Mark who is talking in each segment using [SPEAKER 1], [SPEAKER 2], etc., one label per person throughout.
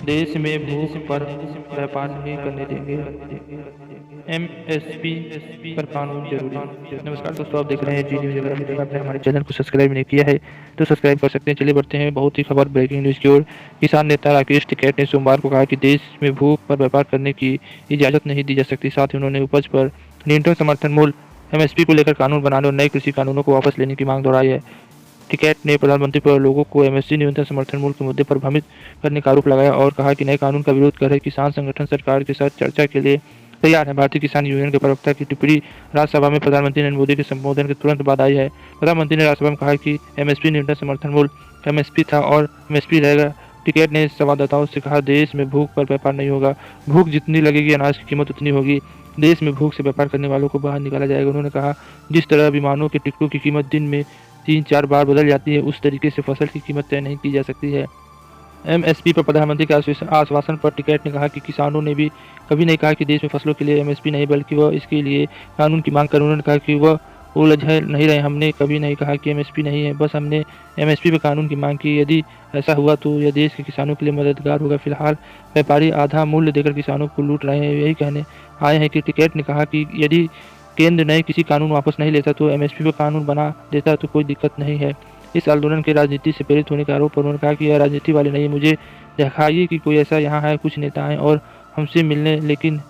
[SPEAKER 1] देश में भूख पर व्यापार नहीं करने देंगे। एमएसपी पर कानून जरूरी। नमस्कार दोस्तों, आप देख रहे हैं जी न्यूज। अगर अभी तक आपने हमारे चैनल को सब्सक्राइब नहीं किया है तो सब्सक्राइब कर सकते हैं। चलिए बढ़ते हैं बहुत ही खबर ब्रेकिंग न्यूज की ओर। किसान नेता राकेश टिकैत ने सोमवार को कहा कि देश में भूख पर व्यापार करने की इजाजत नहीं दी जा सकती। साथ ही उन्होंने उपज पर न्यूनतम समर्थन मूल्य एमएसपी को लेकर कानून बनाने और नए कृषि कानूनों को वापस लेने की मांग दोहराई है। टिकैत ने प्रधानमंत्री पर लोगों को एमएसपी न्यूनतम समर्थन मूल्य के मुद्दे पर भ्रमित करने का आरोप लगाया और कहा कि नए कानून का विरोध कर रहे किसान संगठन सरकार के साथ चर्चा के लिए तैयार है। भारतीय किसान यूनियन के प्रवक्ता की टिप्पणी राज्यसभा में प्रधानमंत्री नरेंद्र मोदी के संबोधन के तुरंत बाद आई है। प्रधानमंत्री ने राज्यसभा में कहा कि एमएसपी न्यूनतम समर्थन मूल्य एमएसपी था और एमएसपी रहेगा। टिकैत ने संवाददाताओं से कहा, देश में भूख पर व्यापार नहीं होगा। भूख जितनी लगेगी अनाज की कीमत उतनी होगी। देश में भूख से व्यापार करने वालों को बाहर निकाला जाएगा। उन्होंने कहा, जिस तरह विमानों के टिकटों की कीमत दिन में 3-4 बार बदल जाती है, उस तरीके से फसल की कीमत तय नहीं की जा सकती है। एमएसपी पर प्रधानमंत्री के आश्वासन पर टिकैत ने कहा कि किसानों ने भी कभी नहीं कहा कि देश में फसलों के लिए एमएसपी नहीं, बल्कि वह इसके लिए कानून की मांग कर। उन्होंने कहा कि वह उलझ नहीं रहे। हमने कभी नहीं कहा कि एमएसपी नहीं है, बस हमने एमएसपी पर कानून की मांग की। यदि ऐसा हुआ तो यह देश के किसानों के लिए मददगार होगा। फिलहाल व्यापारी आधा मूल्य देकर किसानों को लूट रहे हैं। यही कहने आए हैं कि टिकैत ने कहा कि यदि केंद्र नए किसी कानून वापस नहीं लेता तो एमएसपी पर कानून बना देता तो कोई दिक्कत नहीं है। इस आंदोलन के राजनीति से प्रेरित होने का आरोप पर उन्होंने कहा कि यह राजनीति वाले नहीं। मुझे दिखाइए कि कोई ऐसा यहाँ है। कुछ नेता आए और हमसे मिलने, लेकिन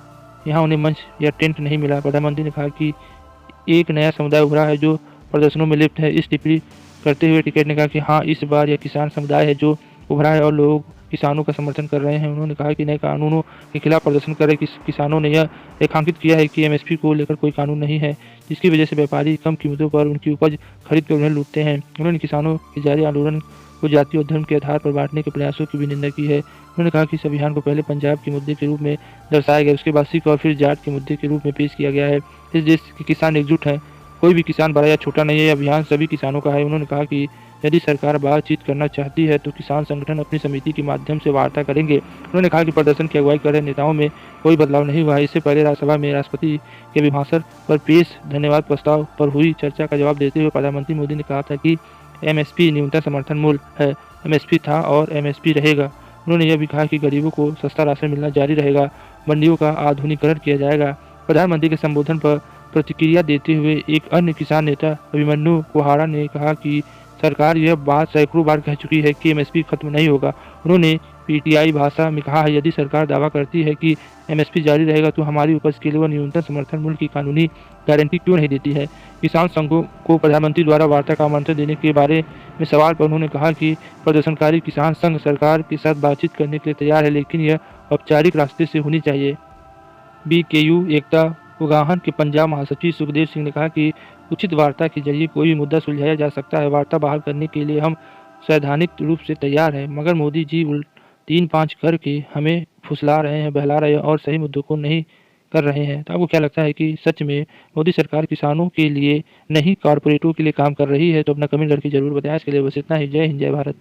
[SPEAKER 1] यहाँ उन्हें मंच या टेंट नहीं मिला। प्रधानमंत्री ने कहा कि एक नया समुदाय उभरा है जो प्रदर्शनों में लिप्त है। इस टिप्पणी करते हुए टिकैत ने कहा कि हाँ, इस बार यह किसान समुदाय है जो उभरा है और लोग किसानों का समर्थन कर रहे हैं। उन्होंने कहा कि नए कानूनों के खिलाफ प्रदर्शन कर रहे किसानों ने यह रेखांकित किया है कि एमएसपी को लेकर कोई कानून नहीं है, जिसकी वजह से व्यापारी कम कीमतों पर उनकी उपज खरीद कर उन्हें लूटते हैं। उन्होंने किसानों के जारी आंदोलन को जाति और धर्म के आधार पर बांटने के प्रयासों की भी निंदा की है। उन्होंने कहा कि इस अभियान को पहले पंजाब के मुद्दे के रूप में दर्शाया गया, उसके बाद सिख और फिर जाट के मुद्दे के रूप में पेश किया गया है। इस देश के किसान एकजुट हैं। कोई भी किसान बड़ा या छोटा नहीं है। यह अभियान सभी किसानों का है। उन्होंने कहा कि यदि सरकार बातचीत करना चाहती है तो किसान संगठन अपनी समिति के माध्यम से वार्ता करेंगे। उन्होंने कहा कि प्रदर्शन की अगुवाई कर रहे नेताओं में कोई बदलाव नहीं हुआ है। इससे पहले राज्यसभा में राष्ट्रपति के अभिभाषण पर पेश धन्यवाद प्रस्ताव पर हुई चर्चा का जवाब देते हुए प्रधानमंत्री मोदी ने कहा था कि एमएसपी न्यूनतम समर्थन मूल्य है, एमएसपी था और एमएसपी रहेगा। उन्होंने यह भी कहा कि गरीबों को सस्ता राशन मिलना जारी रहेगा, मंडियों का आधुनिकीकरण किया जाएगा। प्रधानमंत्री के संबोधन पर प्रतिक्रिया देते हुए एक अन्य किसान नेता अभिमन्यु कुहाड़ा ने कहा कि सरकार यह बात सैकड़ों बार कह चुकी है कि एमएसपी खत्म नहीं होगा। उन्होंने पीटीआई भाषा में कहा है, यदि सरकार दावा करती है कि एमएसपी जारी रहेगा तो हमारी उपज के लिए वह न्यूनतम समर्थन मूल्य की कानूनी गारंटी क्यों नहीं देती है। किसान संघों को प्रधानमंत्री द्वारा वार्ता का आमंत्रण देने के बारे में सवाल पर उन्होंने कहा कि प्रदर्शनकारी किसान संघ सरकार के साथ बातचीत करने के लिए तैयार है, लेकिन यह औपचारिक रास्ते से होनी चाहिए। बीकेयू एकता उगाहन के पंजाब महासचिव सुखदेव सिंह ने कहा कि उचित वार्ता के जरिए कोई भी मुद्दा सुलझाया जा सकता है। वार्ता बहाल करने के लिए हम सैद्धांतिक रूप से तैयार हैं, मगर मोदी जी 3-5 करके हमें फुसला रहे हैं, बहला रहे हैं और सही मुद्दों को नहीं कर रहे हैं। तो आपको क्या लगता है कि सच में मोदी सरकार किसानों के लिए नहीं, कॉरपोरेटों के लिए काम कर रही है? तो अपना कमेंट करके जरूर बताएं। इसके लिए बस इतना ही। जय हिंद, जय भारत।